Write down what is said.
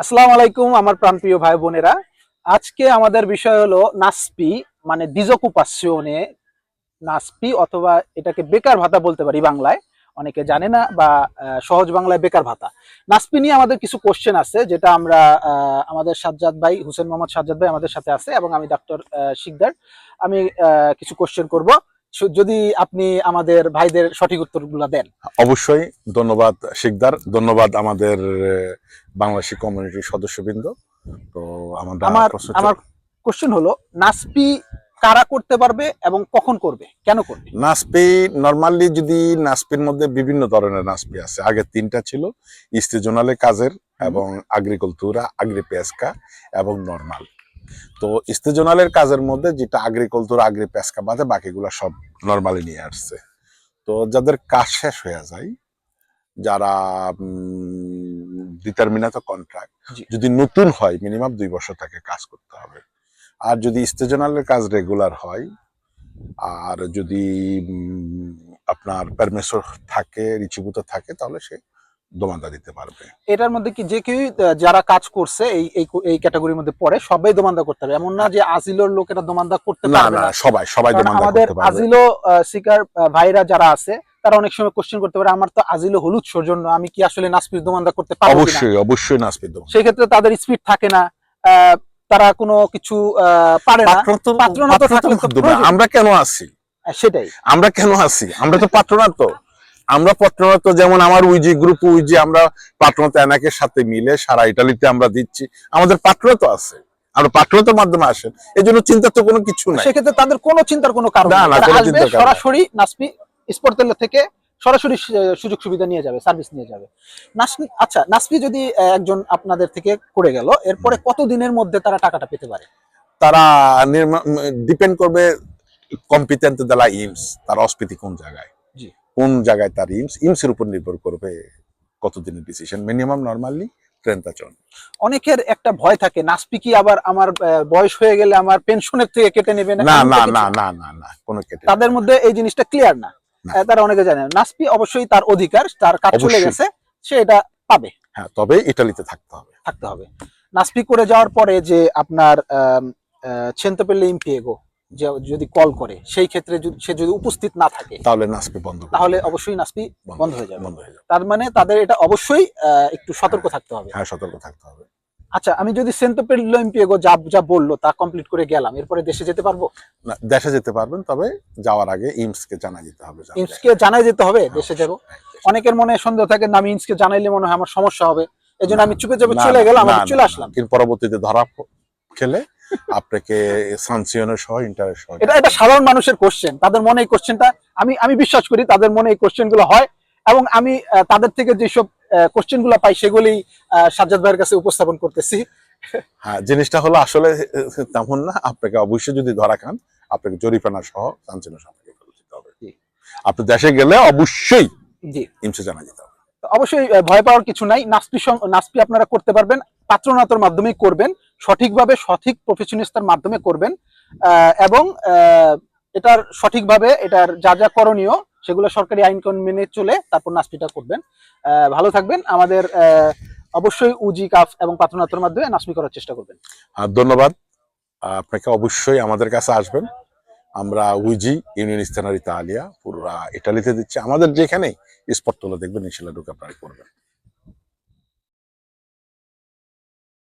আসসালামু আলাইকুম আমার প্রাণপ্রিয় ভাই বোনেরা। আজকে আমাদের বিষয় হলো নাসপি, মানে ডিজকুপাসিওনে নাসপি, অথবা এটাকে বেকার ভাতা বলতে পারি বাংলায়। অনেকে জানে না, বা সহজ বাংলায় বেকার ভাতা। নাসপি নিয়ে আমাদের কিছু কোশ্চেন আছে, যেটা আমরা আমাদের সাজ্জাদ ভাই, হুসেন মোহাম্মদ সাজ্জাদ ভাই আমাদের সাথে আছে, এবং আমি ডক্টর শিকদার। আমি কিছু কোশ্চেন করব, যদি আপনি আমাদের ভাইদের সঠিক উত্তরগুলো দেন। অবশ্যই। ধন্যবাদ শিকদার, ধন্যবাদ আমাদের বাংলাদেশি কমিউনিটির সদস্যবৃন্দ। তো আমার আমার কোশ্চেন হলো, নাসপি কারা করতে পারবে এবং কখন করবে, কেন করবে? নাসপি নরমালি, যদি নাসপির মধ্যে বিভিন্ন ধরনের নাসপি আছে। আগে তিনটা ছিল, ইস্তেজনালে কাজের এবং আগ্রিকালতুরা, আগ্রিপেস্কা এবং নরমাল। তো ইস্তেজনালের কাজের মধ্যে যেটা আগ্রিকালতুরা, আগ্রিপেস্কা বাদে বাকিগুলো সব নরমালি নিয়ে আসছে। তো যাদের কাজ শেষ হয়ে যায়, যারা ডিটারমিনাতো কন্ট্রাক্ট, যদি নতুন হয় মিনিমাম 2 বছর তাকে কাজ করতে হবে। আর যদি স্টেজনালের কাজ রেগুলার হয়, আর যদি আপনার পারমিশন থাকে, রিচিভূত থাকে, তাহলে সে দোমানদা দিতে পারবে। এটার মধ্যে কি যে কেউ যারা কাজ করছে এই এই ক্যাটাগরির মধ্যে পড়ে সবাই দোমানদা করতে হবে, এমন না যে আজিলোর লোকেরা দোমানদা করতে পারবে না? সবাই দোমানদা আমাদের করতে পারবে। আজিলো শিকার ভাইরা যারা আছে, তারা অনেক সময় কোশ্চেন করতে পারে, আমার তো আজিলো হলুদ সৌজন্য, আমি কি আসলে নাসপির দোমানদা করতে পারবো? অবশ্যই নাসপির দোমানদা। সেই ক্ষেত্রে তাদের স্পিড থাকে না, তারা কোনো কিছু পারে না। পাত্রনাতো থাকলে তো আমরা কেন আছি? সেটাই, আমরা কেন আছি? আমরা তো পাত্রনাতো। আমরা পাত্রনাতো, যেমন আমার উইজি গ্রুপ, আমরা পাত্রনাতো এনাকের সাথে মিলে সারা ইটালিতে আমরা দিচ্ছি। আমাদের পাত্রনাতো আছে, আমরা পাত্রনাতোর মাধ্যমে আসেন, এই জন্য চিন্তা তো কোনো কিছু নাই। সেক্ষেত্রে তাদের কোনো চিন্তার কোনো কারণ নেই, সরাসরি নাসপি স্পর্তেল থেকে সরাসরি সুযোগ সুবিধা নিয়ে যাবে, সার্ভিস নিয়ে যাবে। আচ্ছা, নাসপি যদি একজন আপনাদের থেকে করে গেল, এরপরে কত দিনের মধ্যে তারা টাকাটা পেতে পারে? তারা ডিপেন্ড করবে কম্পিটেন্ট দেলা ইমস, তার অস্পিতি কোন জায়গায়, কোন জায়গায় তার ইমসের উপর নির্ভর করবে কতদিনের ডিসিশন। মিনিমাম নরমালি 30 জন। অনেকের একটা ভয় থাকে, নাসপি কি আবার আমার বয়স হয়ে গেলে আমার পেনশনের থেকে কেটে নেবে? না না না না না না, কোনো কেটে। তাদের মধ্যে এই জিনিসটা ক্লিয়ার না, তারা অনেকে জানে। নাসপি অবশ্যই তার অধিকার, তার কাজ চলে গেছে, সে এটা পাবে। হ্যাঁ, তবে ইটালিতে থাকতে হবে। নাসপি করে যাওয়ার পরে যে আপনার সেন্ট্রোপেলে ইমপিয়েগো যদি কল করে, সেই ক্ষেত্রে সে যদি উপস্থিত না থাকে, তাহলে নাসপি বন্ধ, তাহলে অবশ্যই নাসপি বন্ধ হয়ে যাবে। তার মানে তাদের এটা অবশ্যই একটু সতর্ক থাকতে হবে। হ্যাঁ, সতর্ক থাকতে হবে। আচ্ছা, আমি যদি সেন্ট্রোপেলে ইমপিয়েগো যা বললো তা কমপ্লিট করে গেলাম, এরপরে দেশে যেতে পারবো? না, দেশে যেতে পারবেন, তবে যাওয়ার আগে ইমসকে জানাই যেতে হবে। ইমসকে জানাই যেতে হবে দেশে যাব। অনেকের মনে সন্দেহ থাকে, না আমি ইমসকে জানাইলে মনে হয় আমার সমস্যা হবে, এজন্য আমি চুপে চুপে চলে গেলাম, আমি চলে আসলাম। কিন্তু পরবর্তীতে ধরা খেলে আপনাকে সানকশনের সহ ইন্টারেস্ট সহ। এটা সাধারণ মানুষের কোশ্চেন, তাদের মনে এই কোশ্চেনটা, আমি বিশ্বাস করি তাদের মনে এই কোশ্চেন গুলো হয়, এবং আমি তাদের থেকে যেসব কোশ্চেন গুলো পাই সেগুলি সাজ্জাদ ভাইয়ের কাছে উপস্থাপন করতেছি। হ্যাঁ, জিনিসটা হলো আসলে তেমন না। আপনাকে অবশ্যই যদি ধরা খান, আপনাকে জরিমানা সহ সানকশনের সহ দিতে হবে। আপনি দেশে গেলে অবশ্যই ইমসে জানা যেতে হবে। অবশ্যই ভয় পাওয়ার কিছু নাই। নাসপি আপনারা করতে পারবেন, পাত্রনাতোর মাধ্যমেই করবেন, সঠিকভাবে সঠিক প্রফেশনিস্টের মাধ্যমে করবেন, এবং এটার সঠিকভাবে এটার যা যা করণীয় সেগুলো সরকারি আইন মেনে চলে তারপর নাসপিটা করবেন। ভালো থাকবেন। আমাদের অবশ্যই উজি, কাফ এবং পাত্রনাতোর মাধ্যমে নাসপি করার চেষ্টা করবেন। ধন্যবাদ। আপনাকে অবশ্যই আমাদের কাছে আসবেন। আমরা উইজি ইউনিয়ন স্থানার ইতালিয়া পুরো ইটালিতে দিচ্ছি। আমাদের যেখানে স্পট তোলা দেখবেন, ইনশাআল্লাহ ঢুকে আপনারা করবেন।